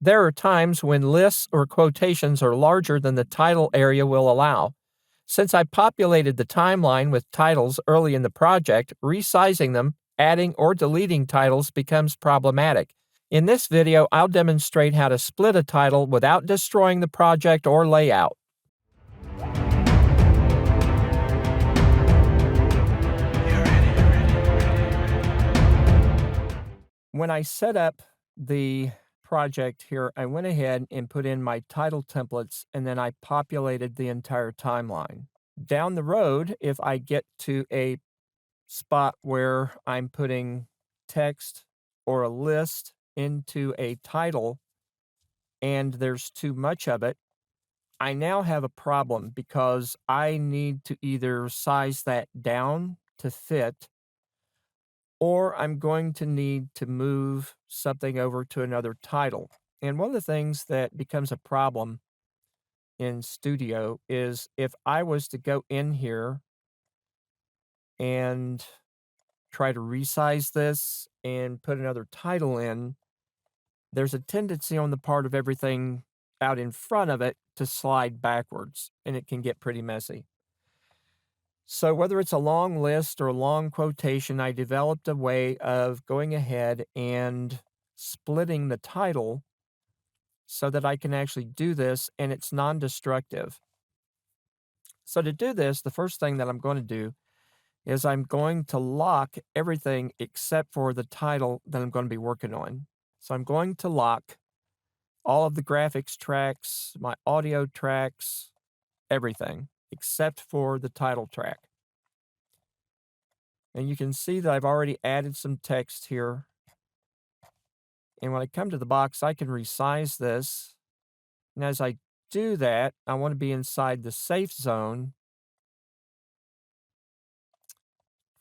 There are times when lists or quotations are larger than the title area will allow. Since I populated the timeline with titles early in the project, resizing them, adding or deleting titles becomes problematic. In this video, I'll demonstrate how to split a title without destroying the project or layout. When I set up the project here, I went ahead and put in my title templates, and then I populated the entire timeline. Down the road, if I get to a spot where I'm putting text or a list into a title and there's too much of it, I now have a problem because I need to either size that down to fit, or I'm going to need to move something over to another title. And one of the things that becomes a problem in Studio is if I was to go in here and try to resize this and put another title in, there's a tendency on the part of everything out in front of it to slide backwards, and it can get pretty messy. So whether it's a long list or a long quotation, I developed a way of going ahead and splitting the title so that I can actually do this and it's non-destructive. So to do this, the first thing that I'm going to do is I'm going to lock everything except for the title that I'm going to be working on. So I'm going to lock all of the graphics tracks, my audio tracks, everything except for the title track. And you can see that I've already added some text here. And when I come to the box, I can resize this. And as I do that, I want to be inside the safe zone.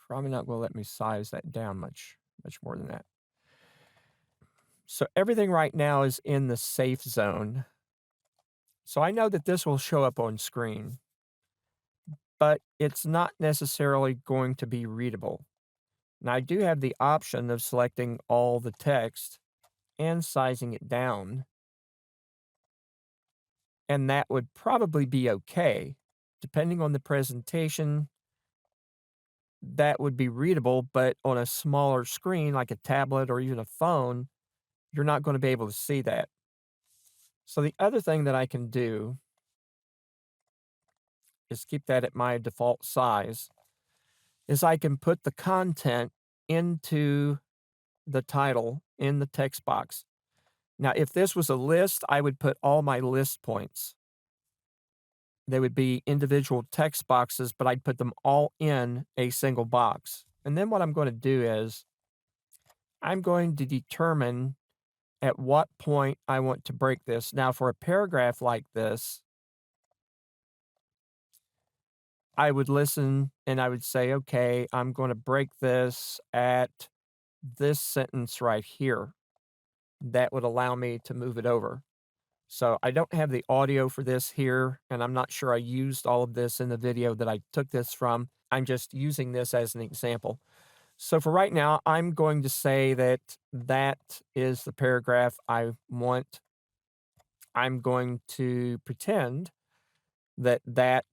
Probably not going to let me size that down much more than that. So everything right now is in the safe zone. So I know that this will show up on screen, but it's not necessarily going to be readable. Now I do have the option of selecting all the text and sizing it down, and that would probably be okay. Depending on the presentation, that would be readable, but on a smaller screen like a tablet or even a phone, you're not going to be able to see that. So the other thing that I can do is keep that at my default size, is I can put the content into the title in the text box. Now, if this was a list, I would put all my list points. They would be individual text boxes, but I'd put them all in a single box. And then what I'm going to do is I'm going to determine at what point I want to break this. Now, for a paragraph like this, I would listen and I would say, okay, I'm going to break this at this sentence right here. That would allow me to move it over. So I don't have the audio for this here, and I'm not sure I used all of this in the video that I took this from. I'm just using this as an example. So for right now, I'm going to say that that is the paragraph I want. I'm going to pretend that that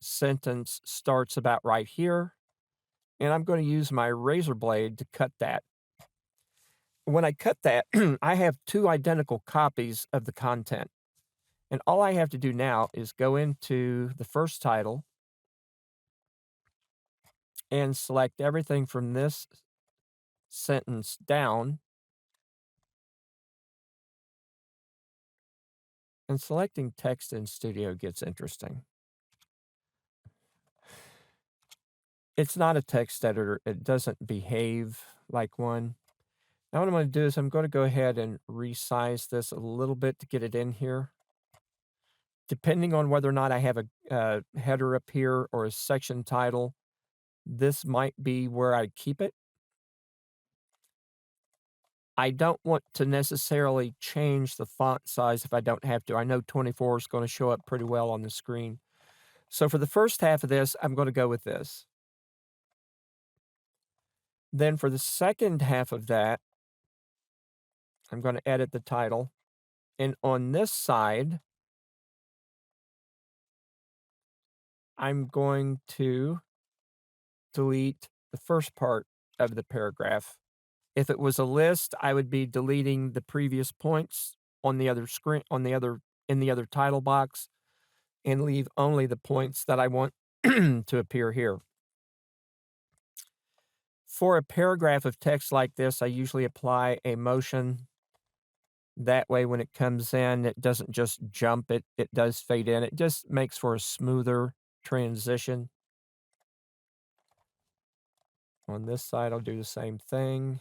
sentence starts about right here, and I'm going to use my razor blade to cut that. When I cut that, I have two identical copies of the content. And all I have to do now is go into the first title and select everything from this sentence down. And selecting text in Studio gets interesting. It's not a text editor. It doesn't behave like one. Now what I'm going to do is I'm going to go ahead and resize this a little bit to get it in here. Depending on whether or not I have a header up here or a section title, this might be where I keep it. I don't want to necessarily change the font size if I don't have to. I know 24 is going to show up pretty well on the screen. So for the first half of this, I'm going to go with this. Then for the second half of that, I'm going to edit the title. And on this side, I'm going to delete the first part of the paragraph. If it was a list, I would be deleting the previous points on the other screen, in the other title box, and leave only the points that I want to appear here. For a paragraph of text like this, I usually apply a motion. That way, when it comes in, it doesn't just jump, it does fade in. It just makes for a smoother transition. On this side, I'll do the same thing.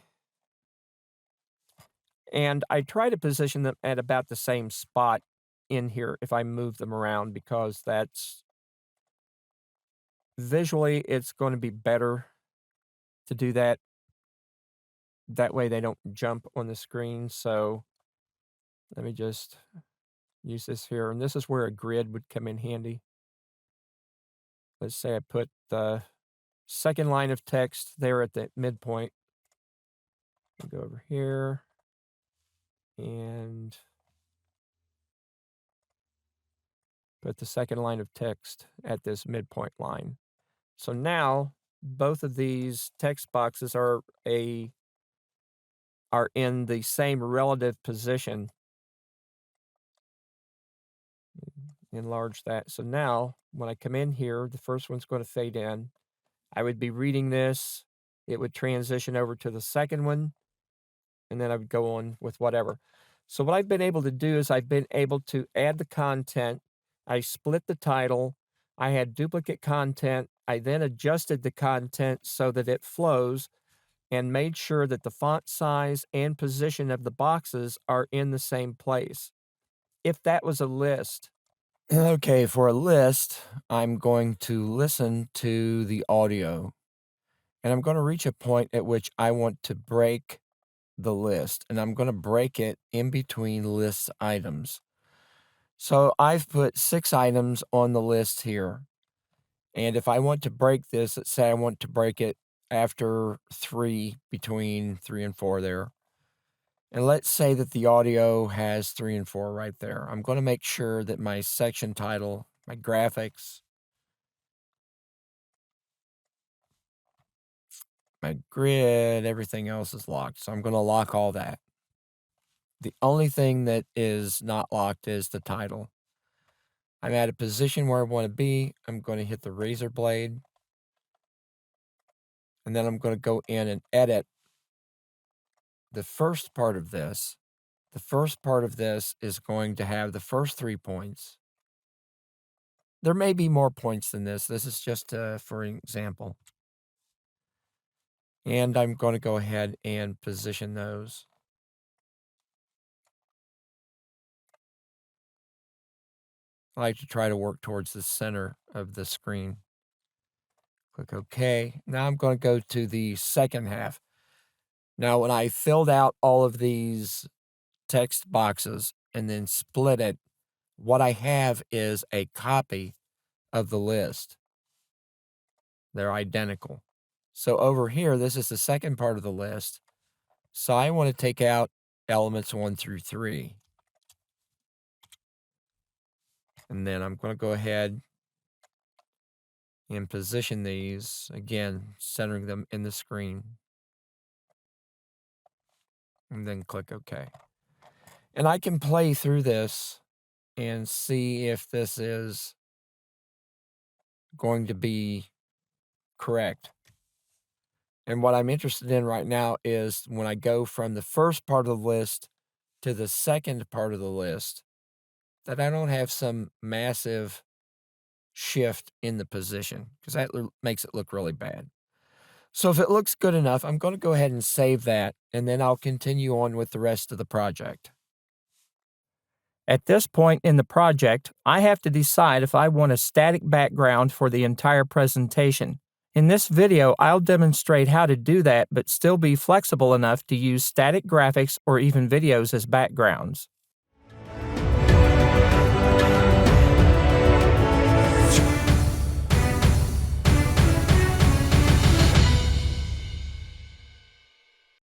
And I try to position them at about the same spot in here if I move them around, because that's visually, it's going to be better to do that. That way they don't jump on the screen. So let me just use this here. And this is where a grid would come in handy. Let's say I put the second line of text there at the midpoint. I'll go over here and put the second line of text at this midpoint line. So now both of these text boxes are in the same relative position. Enlarge that. So now when I come in here, the first one's going to fade in. I would be reading this. It would transition over to the second one, and then I would go on with whatever. So what I've been able to do is I've been able to add the content. I split the title. I had duplicate content. I then adjusted the content so that it flows and made sure that the font size and position of the boxes are in the same place. If that was a list. Okay, for a list, I'm going to listen to the audio, and I'm going to reach a point at which I want to break the list, and I'm going to break it in between list items. So I've put 6 items on the list here. And if I want to break this, let's say I want to break it after 3, between 3 and 4 there. And let's say that the audio has 3 and 4 right there. I'm going to make sure that my section title, my graphics, my grid, everything else is locked. So I'm going to lock all that. The only thing that is not locked is the title. I'm at a position where I want to be. I'm going to hit the razor blade. And then I'm going to go in and edit the first part of this. The first part of this is going to have the first 3 points. There may be more points than this. This is just for an example. And I'm going to go ahead and position those. I like to try to work towards the center of the screen. Click OK. Now I'm going to go to the second half. Now, when I filled out all of these text boxes and then split it, what I have is a copy of the list. They're identical. So over here, this is the second part of the list. So I want to take out elements 1 through 3. And then I'm going to go ahead and position these, again, centering them in the screen. And then click OK. And I can play through this and see if this is going to be correct. And what I'm interested in right now is when I go from the first part of the list to the second part of the list, that I don't have some massive shift in the position, because that makes it look really bad. So if it looks good enough, I'm going to go ahead and save that, and then I'll continue on with the rest of the project. At this point in the project, I have to decide if I want a static background for the entire presentation. In this video, I'll demonstrate how to do that, but still be flexible enough to use static graphics or even videos as backgrounds.